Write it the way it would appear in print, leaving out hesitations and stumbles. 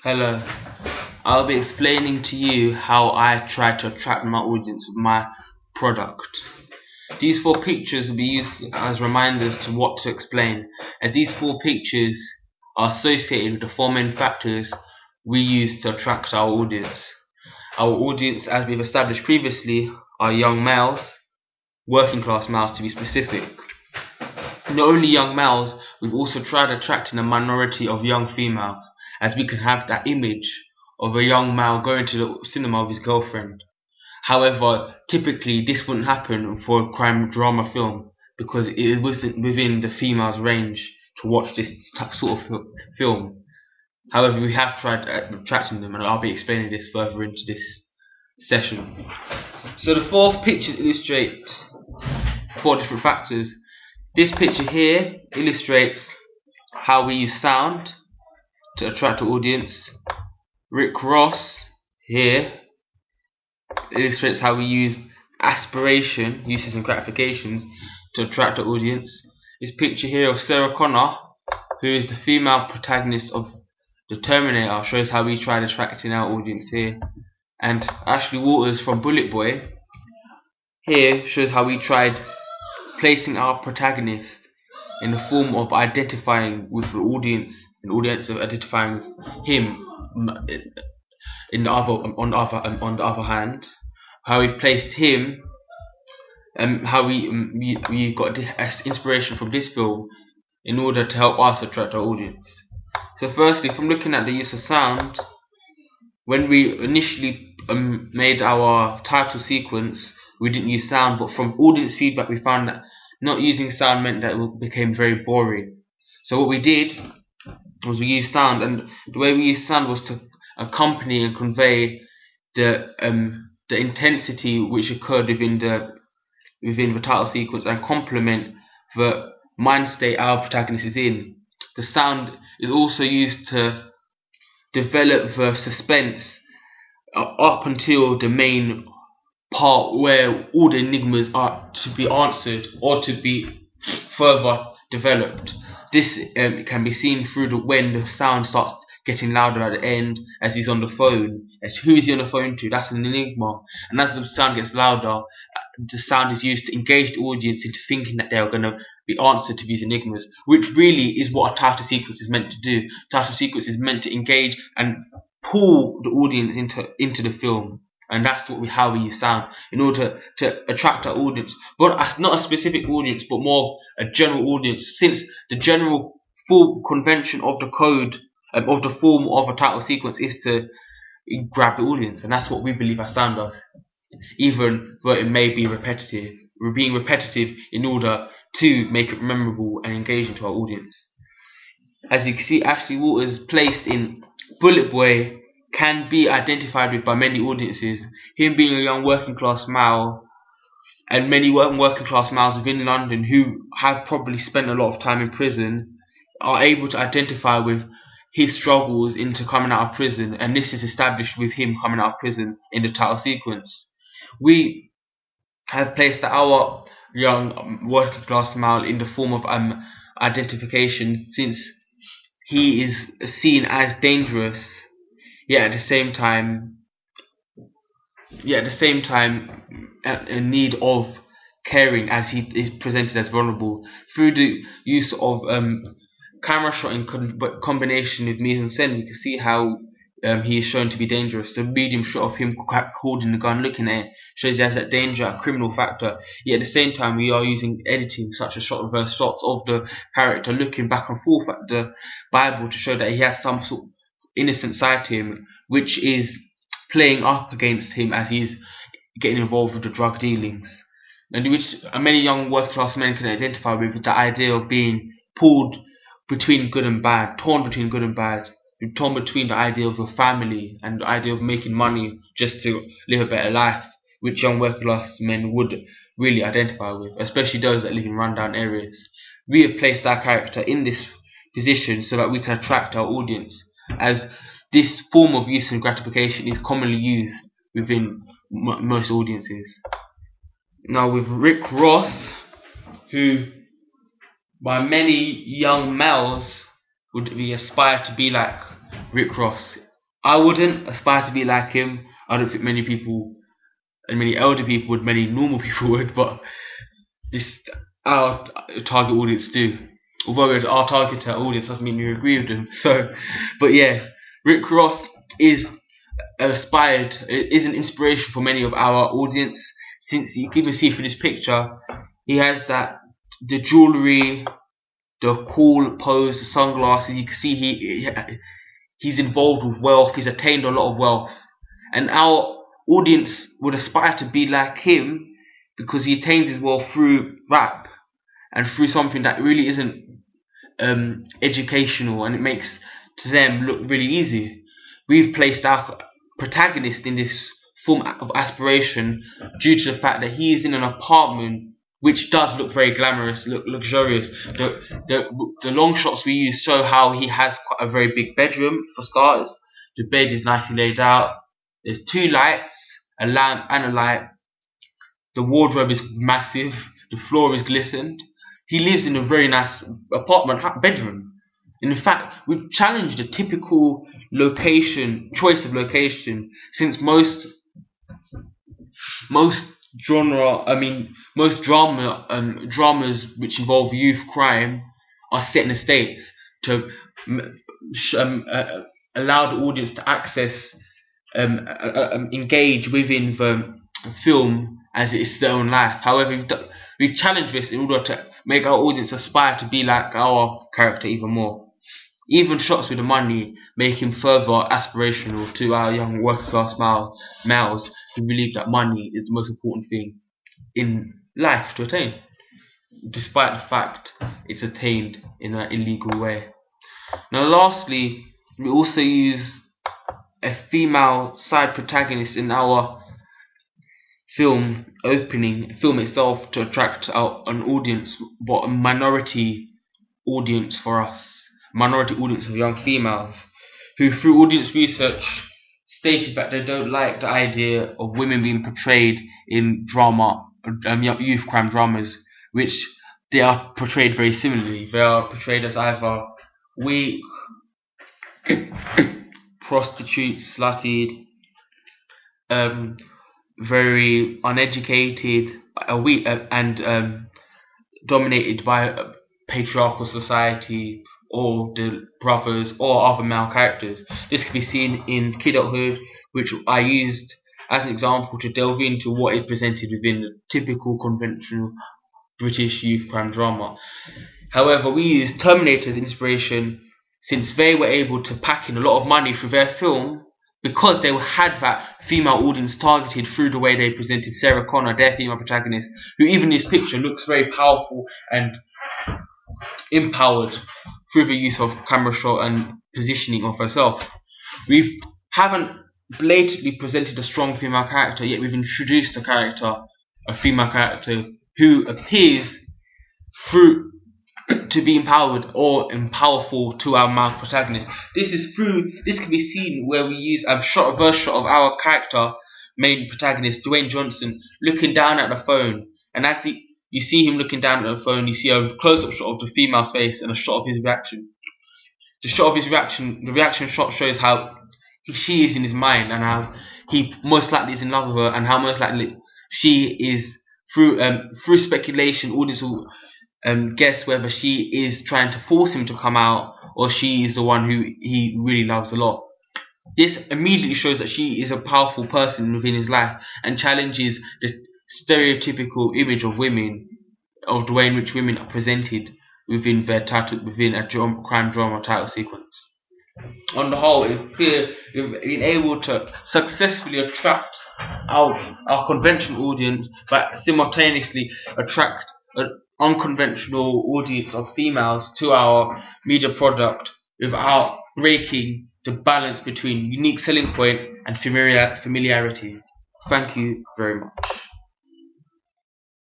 Hello, I'll be explaining to you how I try to attract my audience with my product. These four pictures will be used as reminders to what to explain, as these four pictures are associated with the four main factors we use to attract our audience. Our audience, as we've established previously, are young males, working class males to be specific. Not only young males, we've also tried attracting a minority of young females, as we can have that image of a young male going to the cinema with his girlfriend. However, typically this wouldn't happen for a crime drama film because it wasn't within the female's range to watch this sort of film. However, we have tried attracting them, and I'll be explaining this further into this session. So the four pictures illustrate four different factors. This picture here illustrates how we use sound to attract the audience. Rick Ross here illustrates how we use aspiration, uses and gratifications, to attract the audience. This picture here of Sarah Connor, who is the female protagonist of The Terminator, shows how we tried attracting our audience here. And Ashley Walters from Bullet Boy here shows how we tried placing our protagonist in the form of identifying with the audience, an audience of identifying with him. On the other hand, how we've placed him, and how we got inspiration from this film in order to help us attract our audience. So firstly, from looking at the use of sound, when we initially made our title sequence, we didn't use sound, but from audience feedback we found that not using sound meant that it became very boring. So what we did was we used sound, and the way we used sound was to accompany and convey the intensity which occurred within the title sequence and complement the mind state our protagonist is in. The sound is also used to develop the suspense up until the main part where all the enigmas are to be answered or to be further developed. This can be seen through when the sound starts getting louder at the end, as he's on the phone. As who is he on the phone to? That's an enigma. And as the sound gets louder, the sound is used to engage the audience into thinking that they are going to be answered to these enigmas, which really is what a title sequence is meant to do. Title sequence is meant to engage and pull the audience into the film. And that's how we use sound in order to attract our audience, but as not a specific audience, but more of a general audience. Since the general full convention of the code of the form of a title sequence is to grab the audience, and that's what we believe our sound does. Even though it may be repetitive, we're being repetitive in order to make it memorable and engaging to our audience. As you can see, Ashley Walters placed in Bullet Boy can be identified with by many audiences. Him being a young working class male, and many working class males within London who have probably spent a lot of time in prison are able to identify with his struggles into coming out of prison, and this is established with him coming out of prison in the title sequence. We have placed our young working class male in the form of identification, since he is seen as dangerous, yet at the same time in need of caring, as he is presented as vulnerable. Through the use of camera shot in combination with mise-en-scène, we can see how he is shown to be dangerous. The medium shot of him holding the gun, looking at it, shows he has that danger, a criminal factor. Yet at the same time, we are using editing, such as shot reverse shots of the character looking back and forth at the Bible, to show that he has some sort of innocent side to him, which is playing up against him as he's getting involved with the drug dealings, and which many young working class men can identify with the idea of being pulled between good and bad, torn between good and bad, torn between the idea of your family and the idea of making money just to live a better life, which young working class men would really identify with, especially those that live in rundown areas. We have placed our character in this position so that we can attract our audience, as this form of use and gratification is commonly used within most audiences. Now with Rick Ross, who by many young males would be aspire to be like Rick Ross I wouldn't aspire to be like him. I don't think many people, and many elder people would, many normal people would, but this our target audience do. Although it's our target audience doesn't mean we agree with them. So, but yeah, Rick Ross is is an inspiration for many of our audience. Since you can even see through this picture, he has the jewelry, the cool pose, the sunglasses. You can see he's involved with wealth. He's attained a lot of wealth, and our audience would aspire to be like him because he attains his wealth through rap and through something that really isn't educational, and it makes to them look really easy. We've placed our protagonist in this form of aspiration due to the fact that he is in an apartment which does look very glamorous, look luxurious. The long shots we use show how he has quite a very big bedroom for starters. The bed is nicely laid out. There's 2 lights, a lamp and a light. The wardrobe is massive. The floor is glistened. He lives in a very nice apartment bedroom. In fact, we've challenged the typical choice of location, since most dramas which involve youth crime are set in estates to allow the audience to access, engage within the film as it is their own life. However, we've challenged this in order to make our audience aspire to be like our character even more. Even shots with the money make him further aspirational to our young working class males who believe that money is the most important thing in life to attain, despite the fact it's attained in an illegal way. Now lastly, we also use a female side protagonist in our film itself to attract an audience, but a minority audience for us. Minority audience of young females who, through audience research, stated that they don't like the idea of women being portrayed in drama, youth crime dramas, which they are portrayed very similarly. They are portrayed as either weak, prostitutes, slutty, very uneducated, weak, and dominated by a patriarchal society, or the brothers or other male characters. This can be seen in Kidulthood, which I used as an example to delve into what is presented within the typical conventional British youth crime drama. However, we used Terminator as inspiration since they were able to pack in a lot of money through their film because they had that female audience targeted through the way they presented Sarah Connor, their female protagonist, who even in this picture looks very powerful and empowered through the use of camera shot and positioning of herself. We haven't blatantly presented a strong female character, yet we've introduced a female character who appears to be empowered or powerful to our male protagonist. This can be seen where we use a reverse shot of our character, main protagonist Dwayne Johnson, looking down at the phone, and as you see him looking down at the phone, you see a close-up shot of the female's face and a shot of his reaction. The reaction shot shows how she is in his mind and how he most likely is in love with her, and how most likely she is, through speculation, audience will guess whether she is trying to force him to come out or she is the one who he really loves a lot. This immediately shows that she is a powerful person within his life and challenges the stereotypical image of women, of the way in which women are presented within a crime drama title sequence. On the whole, it's clear we've been able to successfully attract our conventional audience, but simultaneously attract an unconventional audience of females to our media product without breaking the balance between unique selling point and familiarity. Thank you very much.